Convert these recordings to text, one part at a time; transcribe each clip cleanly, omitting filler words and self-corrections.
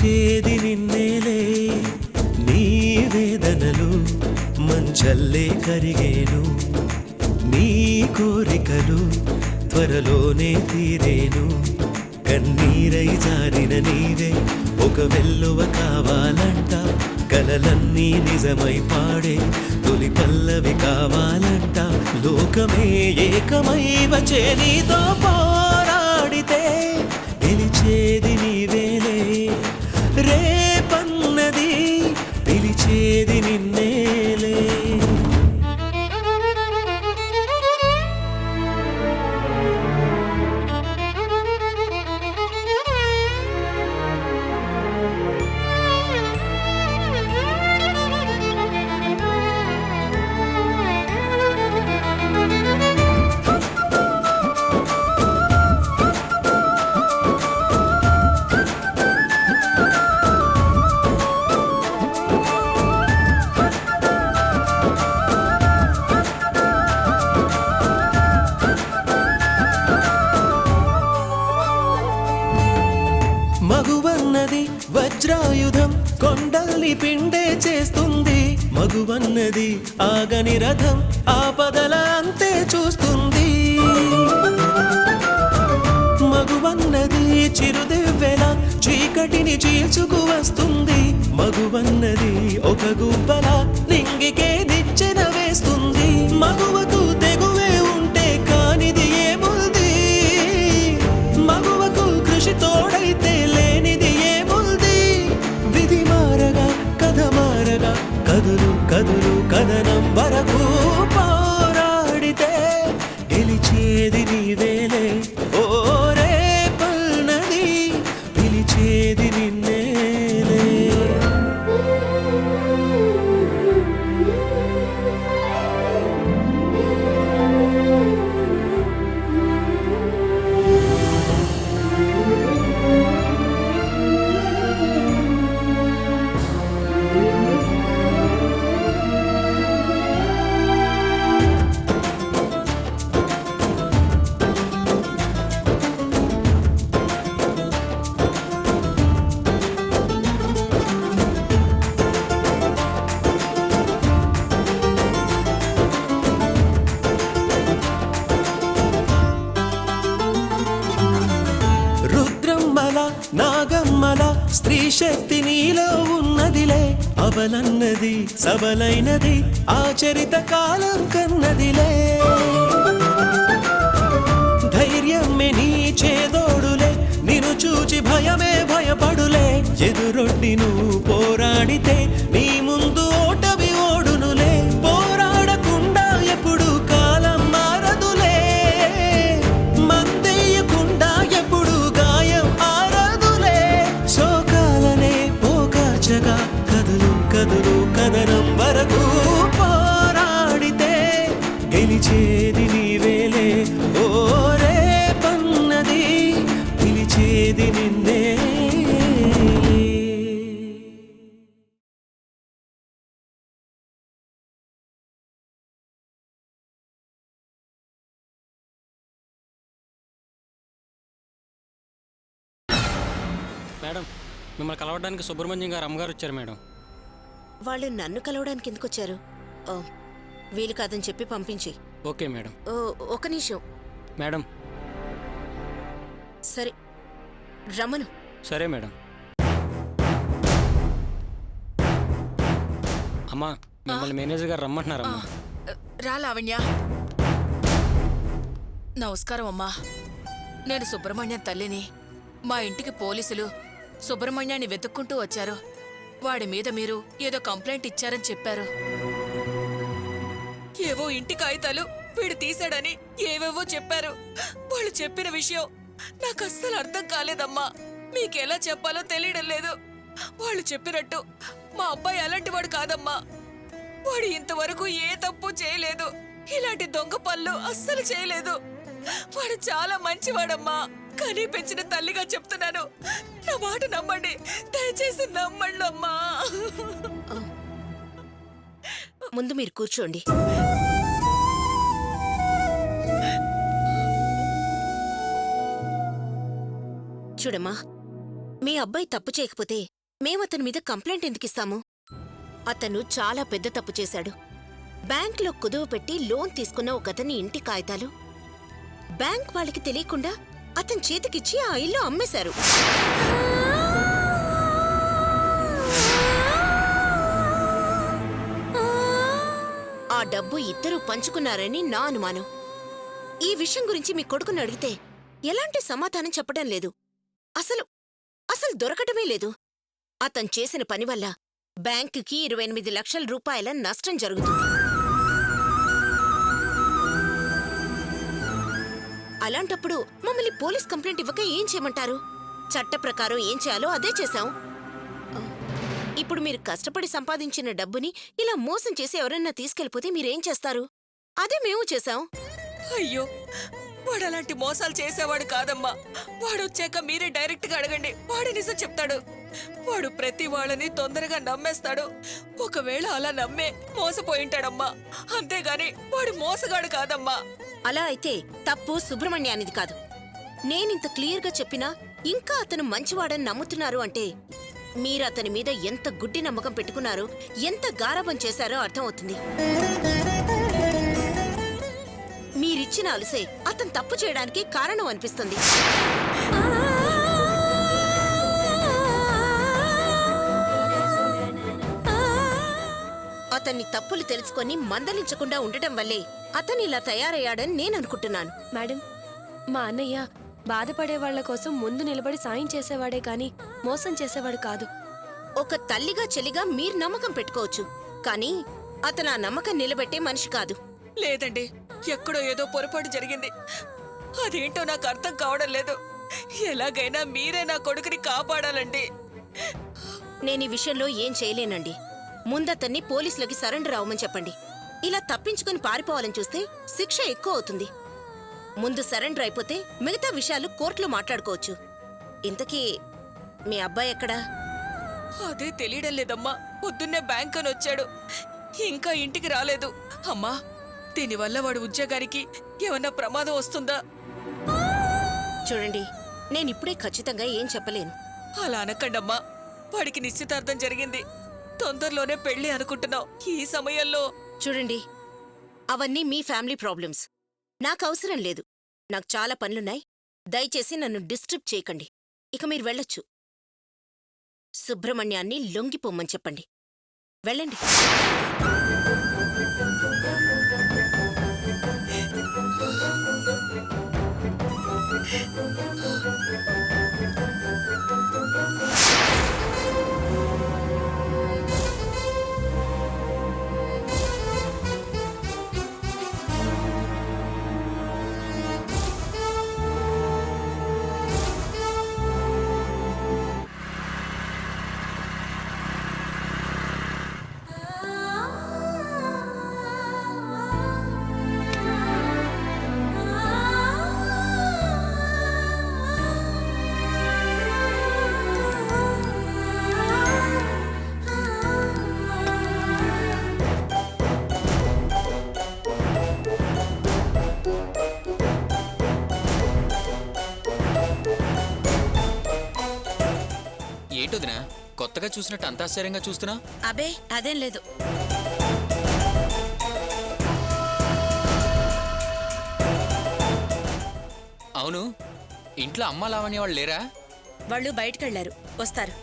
పిలిచేది నిన్నేలే నీ వేదనలు మంచల్లే కరిగేను నీ కోరికలు త్వరలోనే తీరేను కన్నీరై జారిన నీవే ఒక వెల్లువ కావాలంట కలలన్నీ నిజమై పాడే తొలి పల్లవి కావాలంట లోకమే ఏకమై వచ్చే నీతో పోరాడితే గెలిచేది నీవేలే రేపన్నది పిలిచేది నిన్నేలే మగువన్నది వజ్రాయుధం కొండల్ని పిండే చేస్తుంది మగువన్నది ఆగని రథం ఆపదల అంతే చూస్తుంది మగువన్నది చిరుదివ్వెల చీకటిని చీల్చుకు వస్తుంది మగువన్నది ఒక గువ్వల నింగికే నిచ్చెన వేస్తుంది మగువకు తెగువే ఉంటే కానిది ఏముంది మగువకు కృషి తోడైతే లేనిది ఏముంది విధి మారగా కథ మారగా కదులు కదులు కథనం వరకు పోరాడితే గెలిచేది నీవేలే ఓ రేపన్నది పిలిచేది నిన్నేలే నాగమ్మల స్త్రీ శక్తి నీలో ఉన్నదిలే అవలన్నది సబలైనది ఆచరిత కాలం కన్నదిలే ధైర్యమే నీ చేదోడులే నిన్ను చూచి భయమే భయపడులే ఎదురొడ్డి నువ్వు పోరాడితే నీ ముందు ఓటమి ఓడునులే పోరాడకుండా ఎప్పుడు కాలం మారదులే మందేయకుండా ఎప్పుడు గాయం కదులు కదులు కదనం వరకు పోరాడితే గెలిచేది నీవేలే ఓ రేపన్నది పిలిచేది నిన్నే మేడం మిమ్మల్ని కలవడానికి సుబ్రహ్మణ్యం గారు అమ్మగారు వచ్చారు మేడం. వాళ్ళు నన్ను కలవడానికి ఎందుకు వచ్చారు? వీలు కాదని చెప్పి పంపించి. Okay madam. ఒక నిమిషం మేడం. సరే రమ్మను. సరే మేడం. అమ్మా మిమ్మల్ని మేనేజర్ గారు రమ్మంటున్నారమ్మా. రా లావణ్య. నమస్కారం అమ్మా. నేను సుబ్రహ్మణ్యం తల్లిని. మా ఇంటికి పోలీసులు సుబ్రహ్మణ్యాన్ని వెతుక్కుంటూ వచ్చారు. వాడి మీద మీరు ఏదో కంప్లైంట్ ఇచ్చారని చెప్పారు. ఏవో ఇంటి కాగితాలు వీడు తీశాడని ఏవేవో చెప్పారు. వాళ్ళు చెప్పిన విషయం నాకు అస్సలు అర్థం కాలేదమ్మా. మీకెలా చెప్పాలో తెలియడం లేదు. వాళ్ళు చెప్పినట్టు మా అబ్బాయి అలాంటి వాడు కాదమ్మా. వాడు ఇంతవరకు ఏ తప్పు చేయలేదు. ఇలాంటి దొంగ పనులు అస్సలు చేయలేదు. వాడు చాలా మంచివాడమ్మా. కానీ పెంచిన తల్లిగా చెప్తున్నాను, నా మాట నమ్మండి, దయచేసి నమ్మండి అమ్మా. ముందు మీరు కూర్చోండి. చూడమ్మా, మీ అబ్బాయి తప్పు చేయకపోతే మేము అతని మీద కంప్లైంట్ ఎందుకిస్తాము? అతను చాలా పెద్ద తప్పు చేశాడు. బ్యాంకులో కుదువ పెట్టి లోన్ తీసుకున్న ఒకతని ఇంటి కాగితాలు బ్యాంక్ వాళ్ళకి తెలియకుండా అతని చేతికిచ్చి ఆ ఇల్లు అమ్మేశారు. ఆ డబ్బు ఇద్దరూ పంచుకున్నారని నా అనుమానం. ఈ విషయం గురించి మీ కొడుకుని అడిగితే ఎలాంటి సమాధానం చెప్పడం లేదు. అసలు దొరకటమే లేదు. అతను చేసిన పని వల్ల బ్యాంకుకి 28 లక్షల రూపాయల నష్టం జరుగుతుంది. అలాంటప్పుడు మమ్మల్ని పోలీస్ కంప్లైంట్ ఇవ్వక ఏం చేయమంటారు? చట్ట ప్రకారం ఏం చేయాలో అదే చేశాం. ఇప్పుడు మీరు కష్టపడి సంపాదించిన డబ్బుని ఇలా మోసం చేసి ఎవరన్నా తీసుకెళ్ళిపోతే మీరేం చేస్తారు? అదే మేము చేశాం. అయ్యో, వాడు అలాంటి మోసాలు చేసేవాడు కాదమ్మా. వాడొచ్చాక మీరే డైరెక్ట్ గా అడగండి, వాడు నిజం చెప్తాడు. వాడు ప్రతి వాళ్ళని తొందరగా నమ్మేస్తాడు. ఒకవేళ అలా నమ్మే మోసపోయింటాడమ్మా, అంతేగాని వాడు మోసగాడు కాదమ్మా. అలా అయితే తప్పు సుబ్రహ్మణ్యానిది కాదు. నేనింత క్లియర్గా చెప్పినా ఇంకా అతను మంచివాడని నమ్ముతున్నారు అంటే మీరు అతని మీద ఎంత గుడ్డి నమ్మకం పెట్టుకున్నారో, ఎంత గారాబం చేశారో అర్థమవుతుంది. మీరిచ్చిన అలసే అతను తప్పు చేయడానికి కారణం అనిపిస్తుంది. అతన్ని తప్పులు తెలుసుకొని మందలించకుండా ఉండటం వల్లే అతను ఇలా తయారయ్యాడని నేననుకుంటున్నాను. మేడం, మా అన్నయ్య బాధపడే వాళ్ల కోసం ముందు నిలబడి సాయం చేసేవాడే కాని మోసం చేసేవాడు కాదు. ఒక తల్లిగా చెల్లిగా మీరు నమ్మకం పెట్టుకోవచ్చు, కానీ అతను ఆ నమ్మకం నిలబెట్టే మనిషి కాదు. లేదండి, ఎక్కడో ఏదో పొరపాటు జరిగింది. అదేంటో నాకు అర్థం కావడం లేదు. ఎలాగైనా మీరే నా కొడుకుని కాపాడాలండి. నేను ఈ విషయంలో ఏం చేయలేనండి. ముందతన్ని పోలీసులకి సరెండర్ అవ్వమని చెప్పండి. ఇలా తప్పించుకుని పారిపోవాలని చూస్తే శిక్ష ఎక్కువ అవుతుంది. ముందు సరెండర్ అయిపోతే మిగతా విషయాలు కోర్టులో మాట్లాడుకోవచ్చు. ఇంతకీ మీ అబ్బాయి ఎక్కడా? అదే తెలియడం లేదమ్మా. పొద్దున్నే బ్యాంక్ అని వచ్చాడు, ఇంకా ఇంటికి రాలేదు. అమ్మా, దీనివల్ల వాడు ఉద్యోగానికి ఏమన్నా ప్రమాదం వస్తుందా? చూడండి, నేనిప్పుడే ఖచ్చితంగా ఏం చెప్పలేను. అలా అనకండమ్మా. వాడికి నిశ్చితార్థం జరిగింది, తొందరలోనే పెళ్లి అనుకుంటున్నావు. ఈ సమయంలో చూడండి, అవన్నీ మీ ఫ్యామిలీ ప్రాబ్లమ్స్. నాకు అవసరం లేదు. నాకు చాలా పనులున్నాయి. దయచేసి నన్ను డిస్టర్బ్ చేయకండి. ఇక మీరు వెళ్ళొచ్చు. సుబ్రహ్మణ్యాన్ని లొంగిపోమ్మని చెప్పండి. వెళ్ళండి. ఏంటోదినా కొత్తగా చూసినట్టు అంత ఆశ్చర్యంగా చూస్తున్నా? అబే అదేం లేదు. అవును, ఇంట్లో అమ్మ లావణ్య వాళ్ళు లేరా? వాళ్ళు బయటకెళ్లారు, వస్తారు.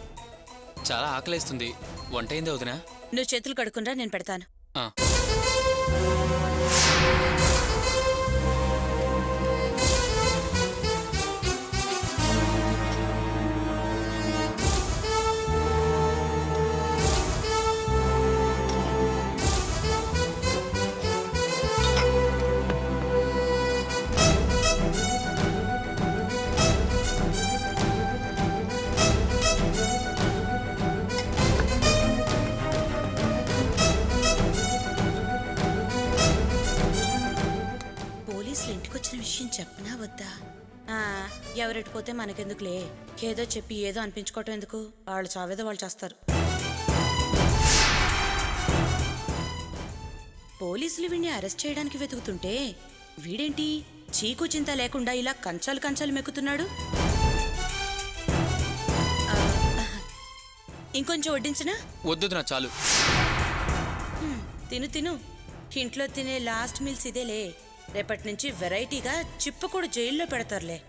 చాలా ఆకలేస్తుంది. వంట అయిందా వదినా? నువ్వు చేతులు కడుక్కునరా, నేను పెడతాను. ఆ. పోలీసులు ఇంటికొచ్చిన విషయం చెప్పనా వద్దా? ఎవరెట్టిపోతే మనకెందుకులే, ఏదో చెప్పి ఏదో అనిపించుకోవటం ఎందుకు? వాళ్ళు చావేదో వాళ్ళు చేస్తారు. పోలీసులు వీడిని అరెస్ట్ చేయడానికి వెతుకుతుంటే వీడేంటి చీకు చింత లేకుండా ఇలా కంచాలు కంచాలు మెక్కుతున్నాడు? ఇంకొంచెం వడ్డించనా? వద్దునా చాలు. తిను తిను. ఇంట్లో తినే లాస్ట్ మీల్స్ ఇదేలే. రేపటి నుంచి వెరైటీగా చిప్పకూడు జైల్లో పెడతారులే.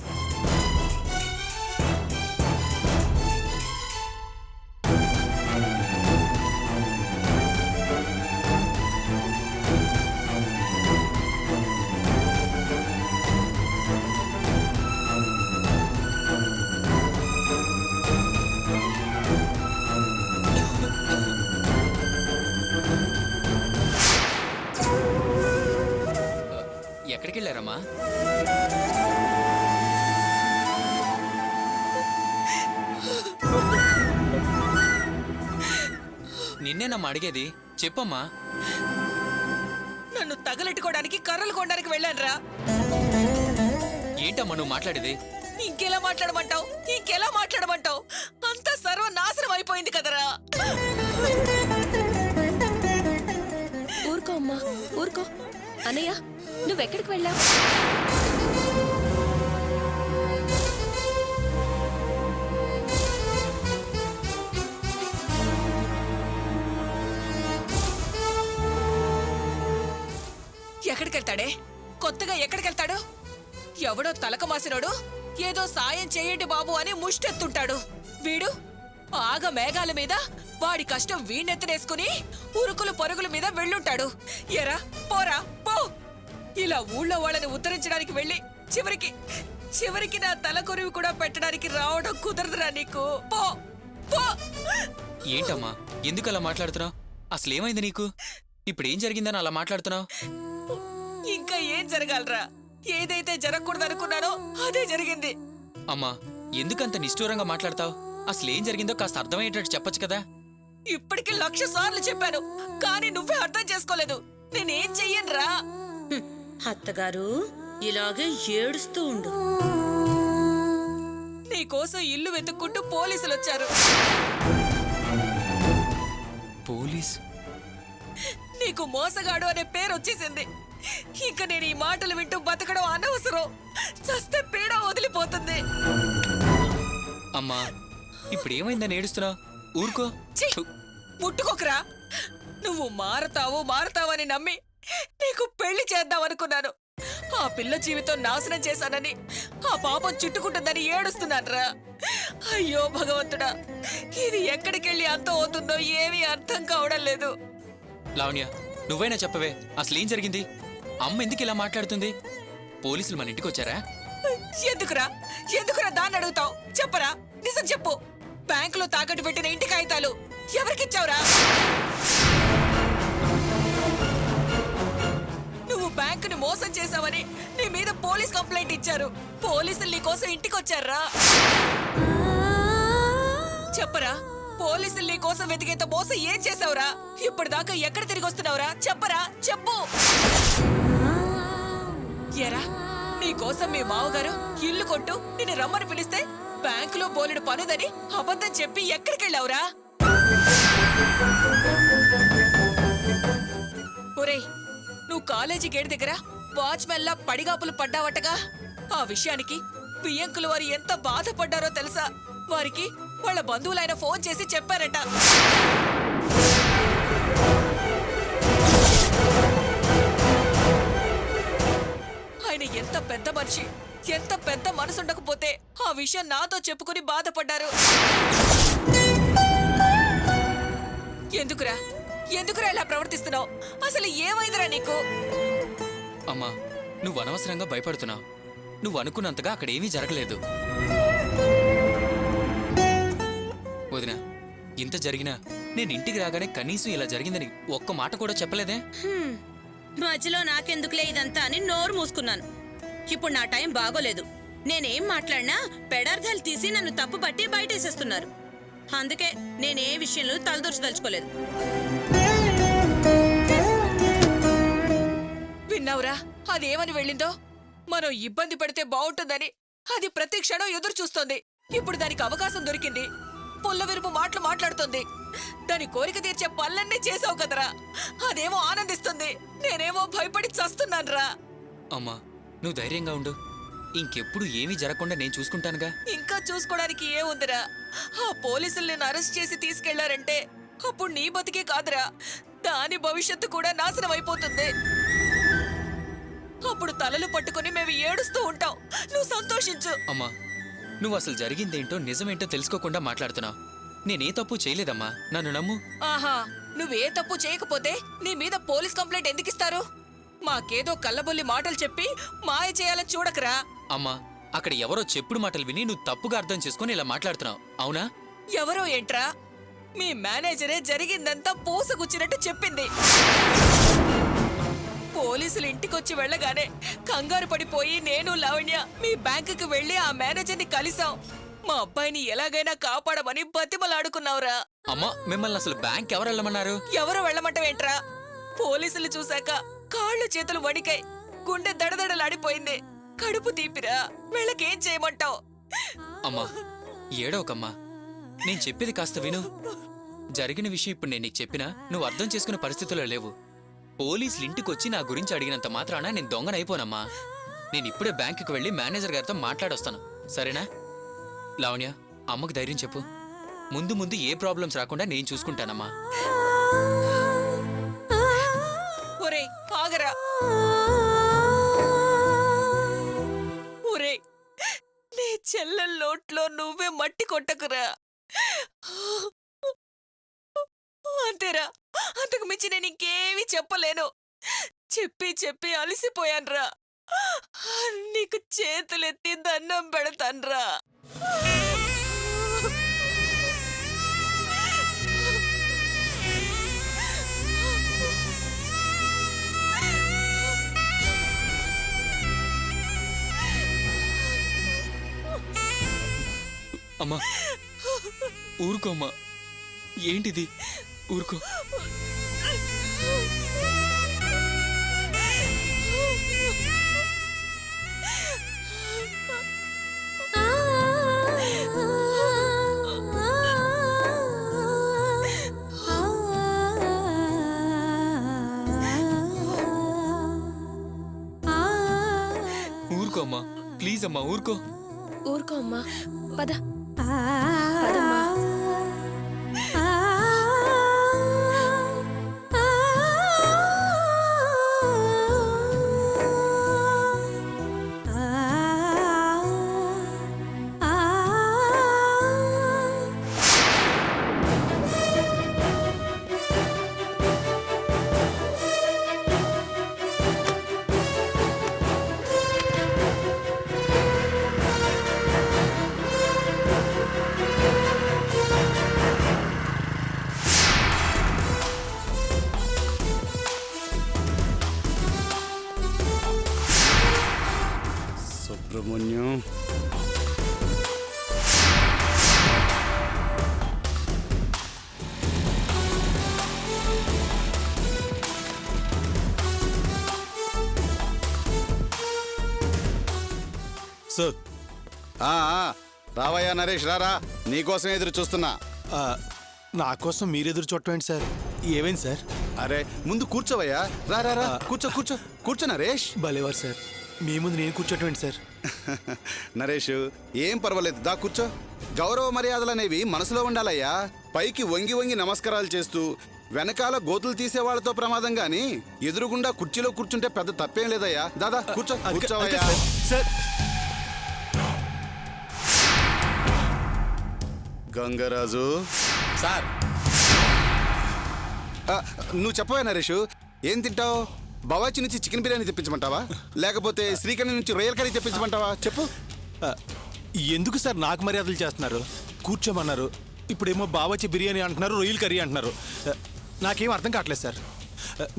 ఎక్కడికి వెళ్ళారమ్మా? నిన్నేనమ్మా అడిగేది, చెప్పమ్మా. నన్ను తగలెట్టుకోవడానికి కర్రలు కొనడానికి వెళ్ళానురా. ఏంటమ్మా నువ్వు మాట్లాడేది? ఇంకెలా మాట్లాడమంటావు? ఇంకెలా మాట్లాడమంటావు? అంతా సర్వనాశనం అయిపోయింది కదరా. ఊరుకో అమ్మా, ఊరుకో. అన్నయ్య, నువ్వెక్కడికి వెళ్ళావు? ఎక్కడికెళ్తాడే? కొత్తగా ఎక్కడికెళ్తాడు? ఎవడో తలక మాసినోడు ఏదో సాయం చేయండి బాబు అని ముష్టెత్తుంటాడు. వీడు ఆగ మేఘాల మీద వాడి కష్టం వీణెత్తనేసుకుని ఉరుకులు పరుగుల మీద వెళ్ళుంటాడు. ఎరా పోరా పో. ఇలా ఊళ్ళో వాళ్ళని ఉద్ధరించడానికి వెళ్ళి చివరికి నా తల కొరివి కూడా పెట్టడానికి రావడం కుదరదురా నీకు. పో పో. ఏంటమ్మా ఎందుకు అలా మాట్లాడుతున్నావు? అసలు ఏమైంది నీకు? ఇప్పుడు ఏం జరిగిందని అలా మాట్లాడుతున్నావు? ఇంకా ఏం జరగాలరా? ఏదైతే జరగకూడదనుకున్నానో అదే జరిగింది. అమ్మా ఎందుకంత నిష్ఠూరంగా మాట్లాడతావు? అసలు ఏం జరిగిందో కాస్త అర్థమయ్యేటట్టు చెప్పొచ్చు కదా. ఇప్పటికి 1,00,000 సార్లు చెప్పాను, కానీ నువ్వే అర్థం చేసుకోలేదు. నేనేం చెయ్యనురా. అత్తగారు ఇలాగే ఏడుస్తూ ఉండు. నీకోసం ఇల్లు వెతుక్కుంటూ పోలీసులు వచ్చారు. పోలీస్? నీకు మోసగాడు అనే పేరు వచ్చేసింది. ఇంకా నేను ఈ మాటలు వింటూ బతకడం అనవసరం. చస్తే పీడ వదిలిపోతుంది. అమ్మా ఇప్పుడు ఏమైందని ఏడుస్తున్నావు? ఊరుకో. ఛీ! ముట్టుకోకరా. నువ్వు మారతావని నమ్మి నీకు పెళ్లి చేద్దామనుకున్నాను. ఆ పిల్ల జీవితం నాశనం చేశానని, ఆ పాపం చుట్టుకుంటుందని ఏడుస్తున్నానురా. అయ్యో భగవంతుడా, ఇది ఎక్కడికెళ్ళి అంతం అవుతుందో ఏమీ అర్థం కావడం లేదు. లావణ్య నువ్వైనా చెప్పవే, అసలేం జరిగింది? అమ్మ ఎందుకు ఇలా మాట్లాడుతుంది? పోలీసులు మన ఇంటికి వచ్చారా? ఎందుకురా దాన్ని అడుగుతావు? చెప్పరా, నిజం చెప్పు. బ్యాంకులో తాకట్టు పెట్టిన ఇంటి కాగితాలు ఎవరికిచ్చావురా? నువ్వు బ్యాంకుని మోసం చేశావని నీ మీద పోలీస్ కంప్లైంట్ ఇచ్చారు. పోలీసులు నీ కోసం ఇంటికి వచ్చారా? చెప్పరా, పోలీసులు నీ కోసం వెతికేంత మోసం ఏం చేసావురా? ఇప్పటిదాకా ఎక్కడ తిరిగి వస్తున్నావురా? చెప్పరా, చెప్పు. ఎరా, నీ కోసం మీ మావగారు ఇల్లు కొట్టు నిన్ను రమ్మని పిలిస్తే బ్యాంకులో బోలెడు పనుదని అబద్ధం చెప్పి ఎక్కడికెళ్ళావురా? ఒరేయ్, నువ్వు కాలేజీ గేట్ దగ్గర వాచ్మెన్లా పడిగాపులు పడ్డావటగా. ఆ విషయానికి బియ్యంకులు వారు ఎంత బాధపడ్డారో తెలుసా? వారికి వాళ్ళ బంధువులైన ఫోన్ చేసి చెప్పారట. ఆయన ఎంత పెద్ద మనిషి, ఎంత పెద్ద మనసుండకపోతే ఆ విషయం నాతో చెప్పుకుని బాధపడ్డారు. ఎందుకురా ఇలా ప్రవర్తిస్తున్నావు? అసలు ఏమైందిరా నీకు? అమ్మా నువ్వు అనవసరంగా భయపడుతున్నావు. నువ్వు అనుకున్నంతగా అక్కడ ఏమీ జరగలేదు. వదినా, ఇంత జరిగినా నేను ఇంటికి రాగానే కనీసం ఇలా జరిగిందని ఒక్క మాట కూడా చెప్పలేదే? మధ్యలో నాకెందుకులే ఇదంతా అని నోరు మూసుకున్నాను. ఇప్పుడు నా టైం బాగోలేదు. నేనేం మాట్లాడినా పెడార్థాలు తీసి నన్ను తప్పు పట్టి బయటేసేస్తున్నారు. అందుకే నేనే విషయంలో తలదూర్చదలుచుకోలేదు. విన్నావురా, అదేమని వెళ్ళిందో? మనం ఇబ్బంది పడితే బాగుంటుందని అది ప్రతి క్షణం ఎదురు చూస్తోంది. ఇప్పుడు దానికి అవకాశం దొరికింది. పుల్ల విరుపు మాటలు మాట్లాడుతుంది. దాని కోరిక తీర్చే పనులన్నీ చేసావు కదరా. అదేమో ఆనందిస్తుంది, నేనేమో భయపడి చస్తున్నానురా. అమ్మా నువ్వు ధైర్యంగా ఉండు. ఇంకెప్పుడు ఏమీ జరగకుండా నేను చూసుకుంటానుగా. ఇంకా చూసుకోవడానికి ఏముందిరా? ఆ పోలీసులు నిన్ను అరెస్ట్ చేసి తీసుకెళ్లారంటే అప్పుడు నీ బతికే కాదురా, దాని భవిష్యత్తు కూడా నాశనం అయిపోతుంది. అప్పుడు తలలు పట్టుకుని మేము ఏడుస్తూ ఉంటాం, నువ్వు సంతోషించు. అమ్మా, నువ్వు అసలు జరిగిందేంటో నిజమేంటో తెలుసుకోకుండా మాట్లాడుతున్నావు. నేనే తప్పు చేయలేదమ్మా, నన్ను నమ్ము. ఆహా, నువ్వే తప్పు చేయకపోతే నీ మీద పోలీస్ కంప్లైంట్ ఎందుకు ఇస్తారు? మాకేదో కళ్ళబొల్లి మాటలు చెప్పి మాయ చేయాలని చూడకరా. అమ్మా, అక్కడ ఎవరో చెప్పుడు మాటలు విని నువ్వు తప్పుగా అర్థం చేసుకుని ఇలా మాట్లాడుతున్నావు, అవునా? ఎవరో ఏంట్రా? మీ మేనేజరే జరిగిందంతా పూసగుచ్చినట్టు చెప్పింది. పోలీసులు ఇంటికొచ్చి వెళ్ళగానే కంగారు పడిపోయి నేను లావణ్య మీ బ్యాంకుకి వెళ్లి ఆ మేనేజర్ని కలిసాం. మా అబ్బాయిని ఎలాగైనా కాపాడమని బతిమలాడుకున్నావురా. అమ్మా, మిమ్మల్ని అసలు బ్యాంక్ ఎవరు వెళ్ళమన్నారు? ఎవరు వెళ్ళమంటవేంట్రా? పోలీసులు చూశాక కాళ్ళు చేతులు వణికాయి, గుండె దడదడలాడిపోయింది, కడుపు తీపిరా. వీళ్ళకేం చేయమంటావు? అమ్మా, ఏడవకమ్మా, నేను చెప్పేది కాస్త విను. జరిగిన విషయం ఇప్పుడు నేను నీకు చెప్పినా నువ్వు అర్థం చేసుకునే పరిస్థితుల్లో లేవు. పోలీసులు ఇంటికొచ్చి నా గురించి అడిగినంత మాత్రాన నేను దొంగనైపోనమ్మా. నేను ఇప్పుడే బ్యాంకుకి వెళ్ళి మేనేజర్ గారితో మాట్లాడొస్తాను, సరేనా? లావణ్య, అమ్మకు ధైర్యం చెప్పు. ముందు ముందు ఏ ప్రాబ్లమ్స్ రాకుండా నేను చూసుకుంటానమ్మా. ఒరేయ్ ఆగరా. ఒరేయ్, నీ చెల్లెల నోట్లో నువ్వే మట్టి కొట్టకురా. అంతేరా, అంతకు మించి నేను ఇంకేమీ చెప్పలేను. చెప్పి చెప్పి అలసిపోయాన్రా. నీకు చేతులెత్తి దండం పెడతాన్రా. అమ్మా, ఊరుకోమ్మా. ఏంటిది? ఊరుకో. ఊరుకో అమ్మా, ప్లీజ్ అమ్మా, ఊరుకో. ఊరుకో అమ్మా, పద పదమ్మా. సుబ్రహ్మణ్యం, సార్. రావయ్యా నరేష్, రారా, నీకోసం ఎదురు చూస్తున్నా. నా కోసం మీరు ఎదురు చూడటం సార్? ఏమైంది సార్? అరే ముందు కూర్చోవయ్యా. రా రా రా, కూర్చో కూర్చో కూర్చో నరేష్. భలేవారు సార్, మీ ముందు నేను కూర్చోటం సార్? నరేష్, ఏం పర్వాలేదు, దా కూర్చో. గౌరవ మర్యాదలు అనేవి మనసులో ఉండాలయ్యా. పైకి వంగి వంగి నమస్కారాలు చేస్తూ వెనకాల గోతులు తీసే వాళ్ళతో ప్రమాదం గాని ఎదురుగుండా కుర్చీలో కూర్చుంటే పెద్ద తప్పేం లేదయ్యా. దాదా కూర్చో, కూర్చోవయ్యా. Sir, Gangaraju sir. నువ్వు చెప్పవా నరేష్, ఏం తింటావు? బవాచి నుంచి చికెన్ బిర్యానీ తెప్పించమంటావా, లేకపోతే శ్రీకర్ణి నుంచి రొయ్యల కర్రీ తెప్పించమంటావా? చెప్పు. ఎందుకు సార్ నాకు మర్యాదలు చేస్తున్నారు? కూర్చోమన్నారు, ఇప్పుడేమో బావచ్చి బిర్యానీ అంటున్నారు, రొయ్యల కర్రీ అంటున్నారు. నాకేం అర్థం కావట్లేదు సార్.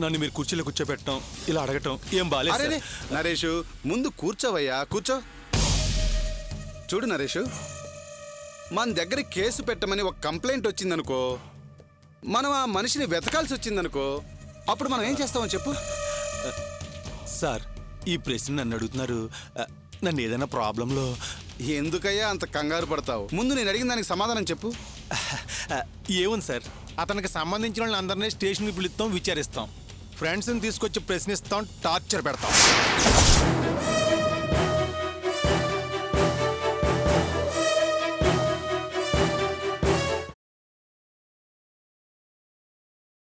నన్ను మీరు కుర్చీలో కూర్చోబెట్టడం, ఇలా అడగటం ఏం బాలేదు. నరేష్, ముందు కూర్చోవయ్యా, కూర్చో. చూడు నరేష్, మన దగ్గర కేసు పెట్టమని ఒక కంప్లైంట్ వచ్చిందనుకో, మనం ఆ మనిషిని వెతకాల్సి వచ్చిందనుకో, అప్పుడు మనం ఏం చేస్తామని చెప్పు. సార్, ఈ ప్రశ్న నన్ను అడుగుతున్నారు. నన్ను ఏదైనా ప్రాబ్లంలో. ఎందుకయ్యా అంత కంగారు పడతావు? ముందు నేను అడిగిన దానికి సమాధానం చెప్పు. ఏముంది సార్, అతనికి సంబంధించిన వాళ్ళని అందరినీ స్టేషన్కి పిలుస్తాం, విచారిస్తాం, ఫ్రెండ్స్ని తీసుకొచ్చి ప్రశ్నిస్తాం, టార్చర్ పెడతాం.